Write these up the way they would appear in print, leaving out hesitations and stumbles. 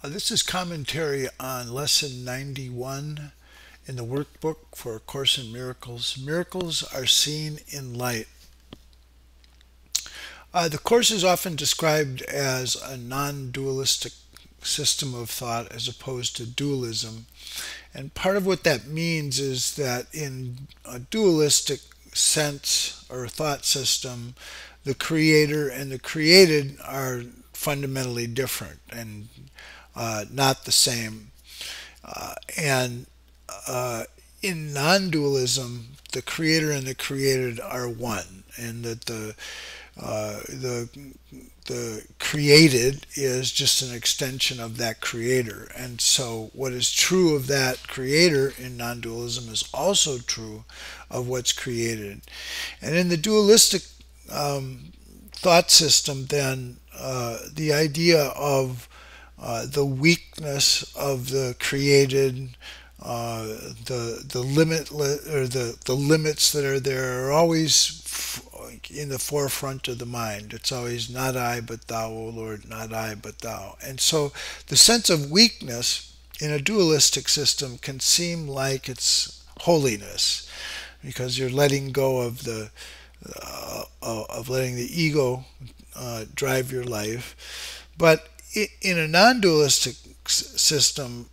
This is commentary on Lesson 91 in the Workbook for A Course in Miracles. Miracles are seen in light. The Course is often described as a non-dualistic system of thought as opposed to dualism. And part of what that means is that in a dualistic sense or thought system, the creator and the created are fundamentally different and not the same. And in non-dualism, the creator and the created are one, and that uh, the the created is just an extension of that creator. And so what is true of that creator in non-dualism is also true of what's created. And in the dualistic thought system, then the idea of the weakness of the created, the limitless or the limits that are there are always in the forefront of the mind. It's always not I but thou, O Lord, not I but thou. And so the sense of weakness in a dualistic system can seem like it's holiness, because you're letting go of letting the ego drive your life. But in a non-dualistic system,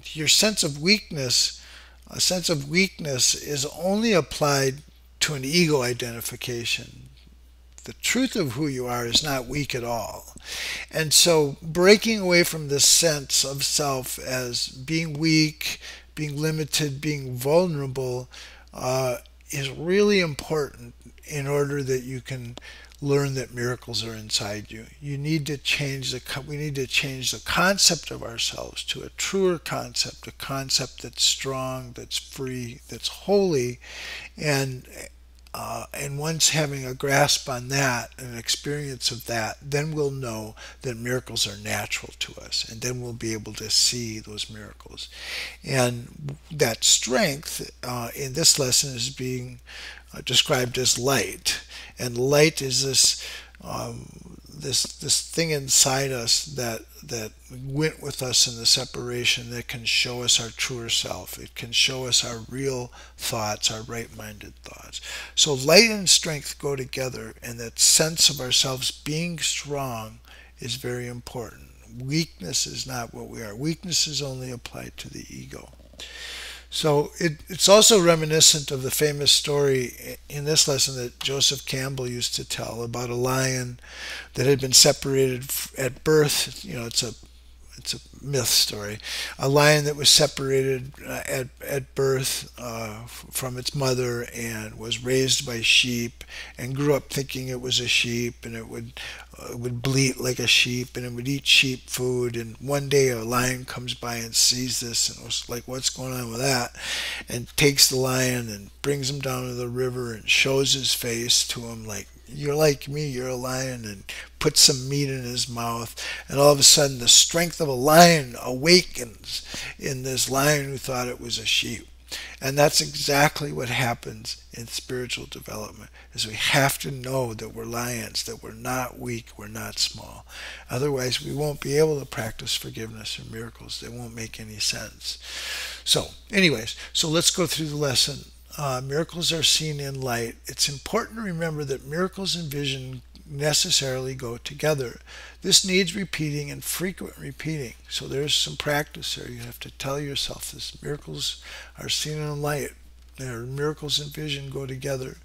your sense of weakness, a sense of weakness, is only applied to an ego identification. The truth of who you are is not weak at all. And so breaking away from this sense of self as being weak, being limited, being vulnerable is really important in order that you can learn that miracles are inside you. You need to change we need to change the concept of ourselves to a truer concept, a concept that's strong, that's free, that's holy, and once having a grasp on that, an experience of that, then we'll know that miracles are natural to us, and then we'll be able to see those miracles. And that strength in this lesson is being described as light. And light is this thing inside us that went with us in the separation, that can show us our truer self. It can show us our real thoughts, our right-minded thoughts. So light and strength go together, and that sense of ourselves being strong is very important. Weakness is not what we are. Weakness is only applied to the ego. So it's also reminiscent of the famous story in this lesson that Joseph Campbell used to tell about a lion that had been separated at birth. You know, it's a myth story. A lion that was separated at birth from its mother and was raised by sheep and grew up thinking it was a sheep, and it would bleat like a sheep, and it would eat sheep food. And one day a lion comes by and sees this and was like, what's going on with that? And takes the lion and brings him down to the river and shows his face to him like, you're like me, you're a lion, and puts some meat in his mouth. And all of a sudden the strength of a lion awakens in this lion who thought it was a sheep. And that's exactly what happens in spiritual development, is we have to know that we're lions, that we're not weak, we're not small. Otherwise we won't be able to practice forgiveness or miracles. They won't make any sense. So anyways, so let's go through the lesson. Miracles are seen in light. It's important to remember that miracles and vision necessarily go together. This needs repeating and frequent repeating. So there's some practice there. You have to tell yourself this. Miracles are seen in light. Miracles and vision go together.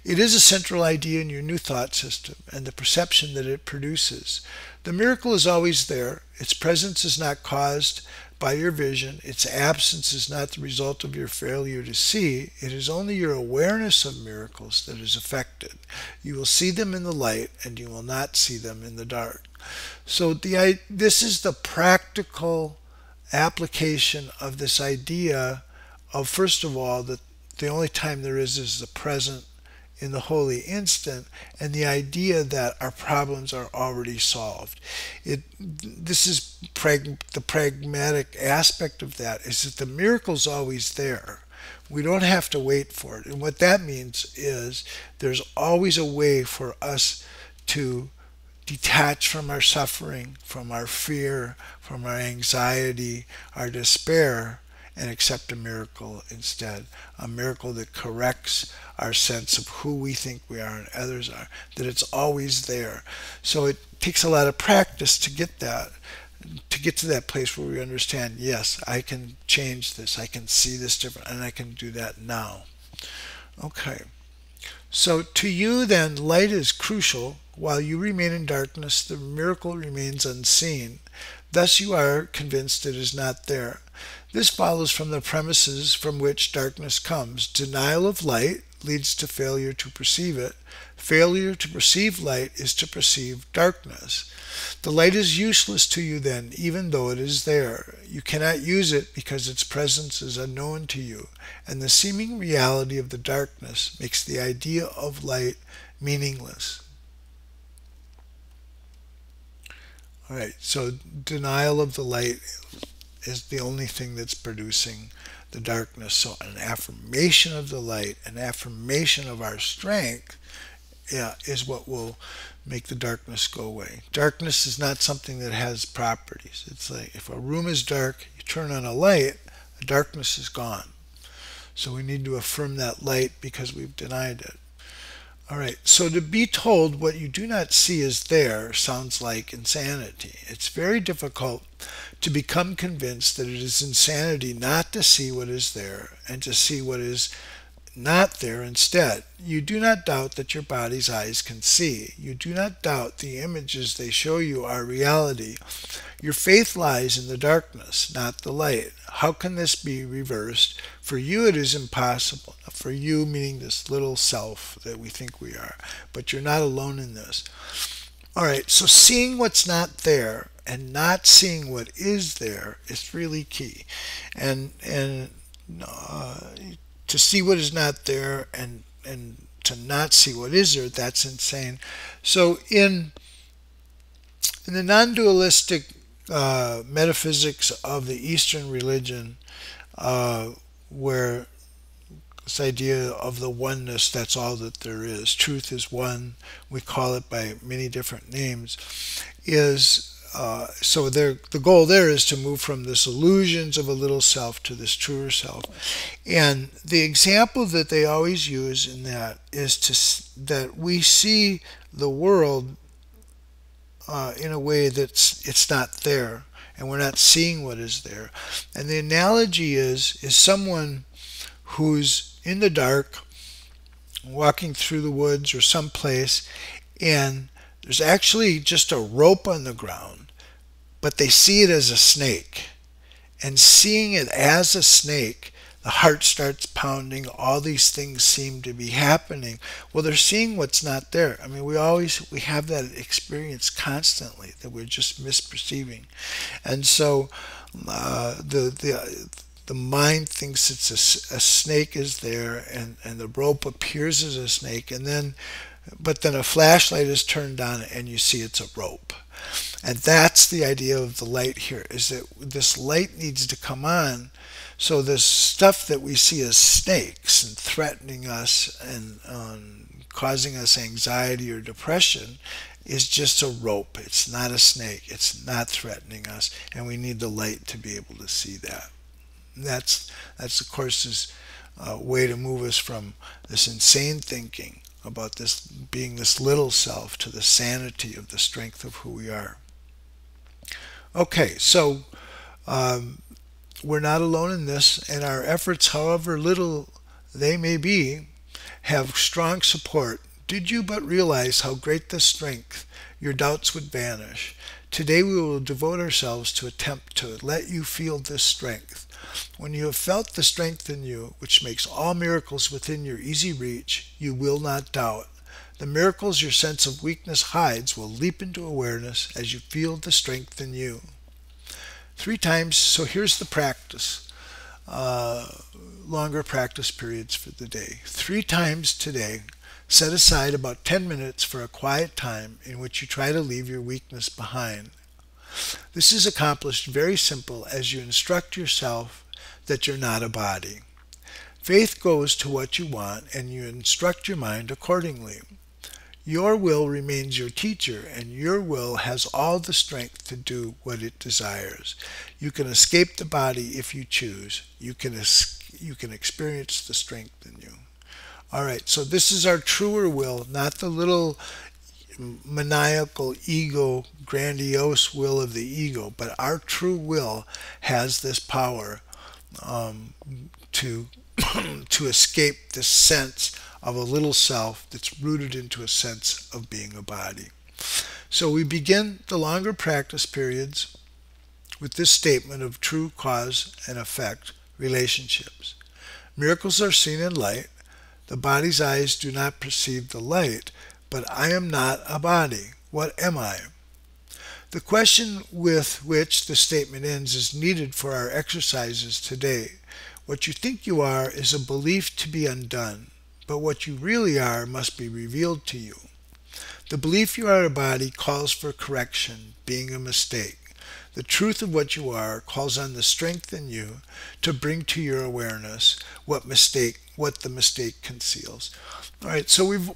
It is a central idea in your new thought system and the perception that it produces. The miracle is always there. Its presence is not caused by your vision. Its absence is not the result of your failure to see. It is only your awareness of miracles that is affected. You will see them in the light, and you will not see them in the dark. So this is the practical application of this idea of, first of all, that the only time there is the present in the holy instant, and the idea that our problems are already solved. This is the pragmatic aspect of that, is that the miracle's always there. We don't have to wait for it. And what that means is there's always a way for us to detach from our suffering, from our fear, from our anxiety, our despair, and accept a miracle instead. A miracle that corrects our sense of who we think we are and others are, that it's always there. So it takes a lot of practice to get that, to get to that place where we understand, yes, I can change this, I can see this different, and I can do that now. Okay. So to you, then, light is crucial. While you remain in darkness, the miracle remains unseen. Thus, you are convinced it is not there. This follows from the premises from which darkness comes. Denial of light leads to failure to perceive it. Failure to perceive light is to perceive darkness. The light is useless to you then, even though it is there. You cannot use it because its presence is unknown to you, and the seeming reality of the darkness makes the idea of light meaningless. All right, so denial of the light is the only thing that's producing the darkness. So an affirmation of the light, an affirmation of our strength, yeah, is what will make the darkness go away. Darkness is not something that has properties. It's like if a room is dark, you turn on a light, the darkness is gone. So we need to affirm that light because we've denied it. All right, so to be told what you do not see is there sounds like insanity. It's very difficult to become convinced that it is insanity not to see what is there and to see what is not there instead. You do not doubt that your body's eyes can see. You do not doubt the images they show you are reality. Your faith lies in the darkness, not the light. How can this be reversed? For you it is impossible. For you, meaning this little self that we think we are. But you're not alone in this. All right, so seeing what's not there and not seeing what is there is really key. And to see what is not there and to not see what is there, that's insane. So in the non-dualistic metaphysics of the Eastern religion, where this idea of the oneness, that's all that there is, truth is one, we call it by many different names, is so the goal there is to move from this illusions of a little self to this truer self. And the example that they always use in that is that we see the world in a way that's it's not there, and we're not seeing what is there. And the analogy is someone who's in the dark, walking through the woods or someplace, and there's actually just a rope on the ground, but they see it as a snake. And seeing it as a snake, the heart starts pounding, all these things seem to be happening. Well, they're seeing what's not there. I mean, we have that experience constantly that we're just misperceiving. And so the mind thinks it's a snake is there, and the rope appears as a snake, but then a flashlight is turned on and you see it's a rope. And that's the idea of the light here, is that this light needs to come on. So this stuff that we see as snakes and threatening us and causing us anxiety or depression is just a rope. It's not a snake. It's not threatening us, and we need the light to be able to see that. And that's the Course's way to move us from this insane thinking about this being this little self to the sanity of the strength of who we are. Okay, so we're not alone in this, and our efforts, however little they may be, have strong support. Did you but realize how great this strength, your doubts would vanish. Today we will devote ourselves to attempt to let you feel this strength. When you have felt the strength in you, which makes all miracles within your easy reach, you will not doubt. The miracles your sense of weakness hides will leap into awareness as you feel the strength in you. 3 times, so here's the practice, longer practice periods for the day. 3 times today, set aside about 10 minutes for a quiet time in which you try to leave your weakness behind. This is accomplished very simple as you instruct yourself that you're not a body. Faith goes to what you want, and you instruct your mind accordingly. Your will remains your teacher, and your will has all the strength to do what it desires. You can escape the body if you choose. You can experience the strength in you. All right, so this is our truer will, not the little maniacal ego, grandiose will of the ego, but our true will has this power um, to to escape this sense of a little self that's rooted into a sense of being a body. So we begin the longer practice periods with this statement of true cause and effect relationships. Miracles are seen in light. The body's eyes do not perceive the light, but I am not a body. What am I? The question with which the statement ends is needed for our exercises today. What you think you are is a belief to be undone, but what you really are must be revealed to you. The belief you are a body calls for correction, being a mistake. The truth of what you are calls on the strength in you to bring to your awareness what the mistake conceals. All right, so we've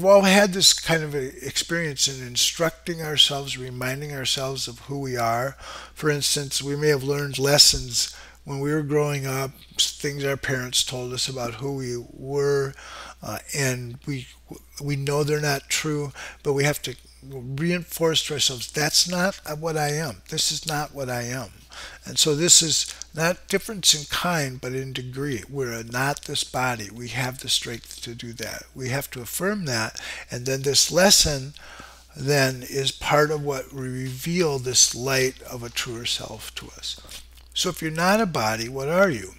all had this kind of experience in instructing ourselves, reminding ourselves of who we are. For instance, we may have learned lessons when we were growing up, things our parents told us about who we were, and we know they're not true, but we have to reinforce to ourselves, that's not what I am. This is not what I am. And so this is not difference in kind, but in degree. We're not this body. We have the strength to do that. We have to affirm that. And then this lesson then is part of what we reveal this light of a truer self to us. So if you're not a body, what are you?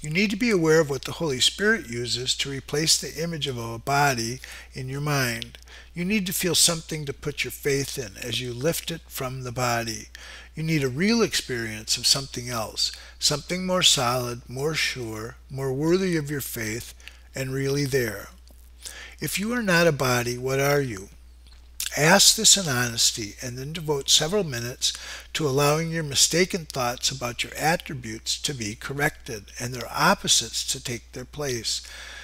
You need to be aware of what the Holy Spirit uses to replace the image of a body in your mind. You need to feel something to put your faith in as you lift it from the body. You need a real experience of something else, something more solid, more sure, more worthy of your faith, and really there. If you are not a body, what are you? Ask this in honesty and then devote several minutes to allowing your mistaken thoughts about your attributes to be corrected and their opposites to take their place.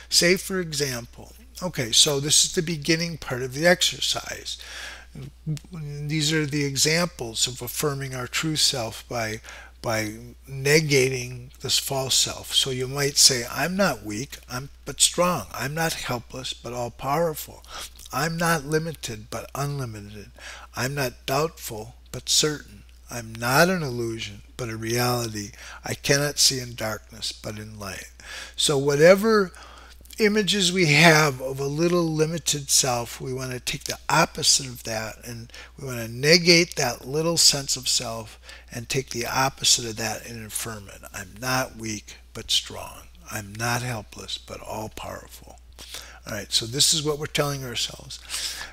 Say, for example, okay, so this is the beginning part of the exercise. These are the examples of affirming our true self by negating this false self. So you might say, I'm not weak, but strong. I'm not helpless, but all-powerful. I'm not limited, but unlimited. I'm not doubtful, but certain. I'm not an illusion, but a reality. I cannot see in darkness, but in light. So whatever images we have of a little limited self, we want to take the opposite of that, and we want to negate that little sense of self and take the opposite of that and affirm it. I'm not weak, but strong. I'm not helpless, but all-powerful. All right, so this is what we're telling ourselves.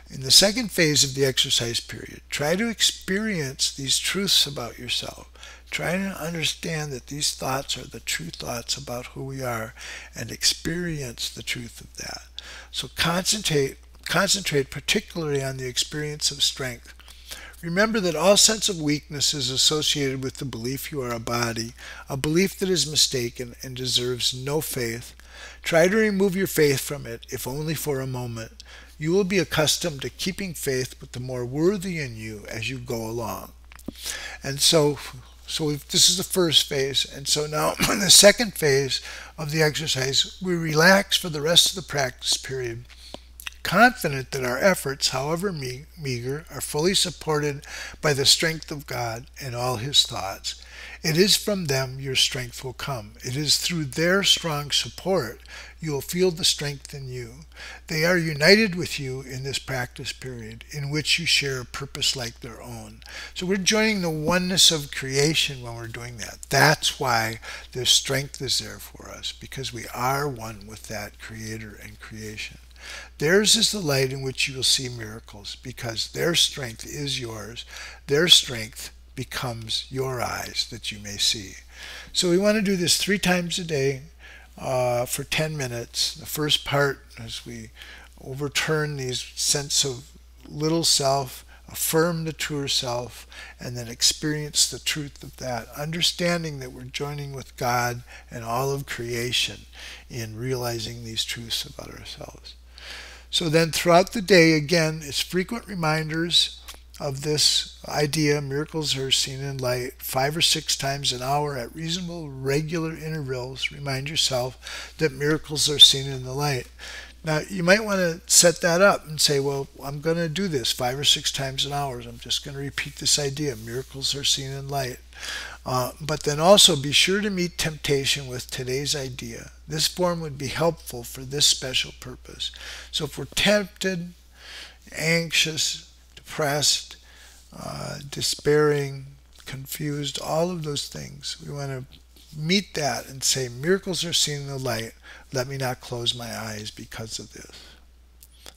In the second phase of the exercise period, try to experience these truths about yourself. Try to understand that these thoughts are the true thoughts about who we are and experience the truth of that. So concentrate particularly on the experience of strength. Remember that all sense of weakness is associated with the belief you are a body, a belief that is mistaken and deserves no faith. Try to remove your faith from it, if only for a moment. You will be accustomed to keeping faith with the more worthy in you as you go along. And so this is the first phase. And so now in the second phase of the exercise, we relax for the rest of the practice period, confident that our efforts, however meager, are fully supported by the strength of God and all His thoughts. It is from them your strength will come. It is through their strong support you will feel the strength in you. They are united with you in this practice period, in which you share a purpose like their own. So we're joining the oneness of creation when we're doing that. That's why their strength is there for us, because we are one with that Creator and creation. Theirs is the light in which you will see miracles, because their strength is yours. Their strength becomes your eyes that you may see. So we want to do this 3 times a day for 10 minutes. The first part, as we overturn these sense of little self, affirm the truer self, and then experience the truth of that, understanding that we're joining with God and all of creation in realizing these truths about ourselves. So then throughout the day, again, it's frequent reminders of this idea. Miracles are seen in light 5 or 6 times an hour at reasonable regular intervals. Remind yourself that miracles are seen in the light. Now, you might want to set that up and say, well, I'm going to do this 5 or 6 times an hour. I'm just going to repeat this idea. Miracles are seen in light. But then also be sure to meet temptation with today's idea. This form would be helpful for this special purpose. So if we're tempted, anxious, depressed, despairing, confused, all of those things, we want to meet that and say, miracles are seen in the light. Let me not close my eyes because of this.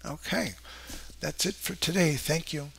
Okay, that's it for today. Thank you.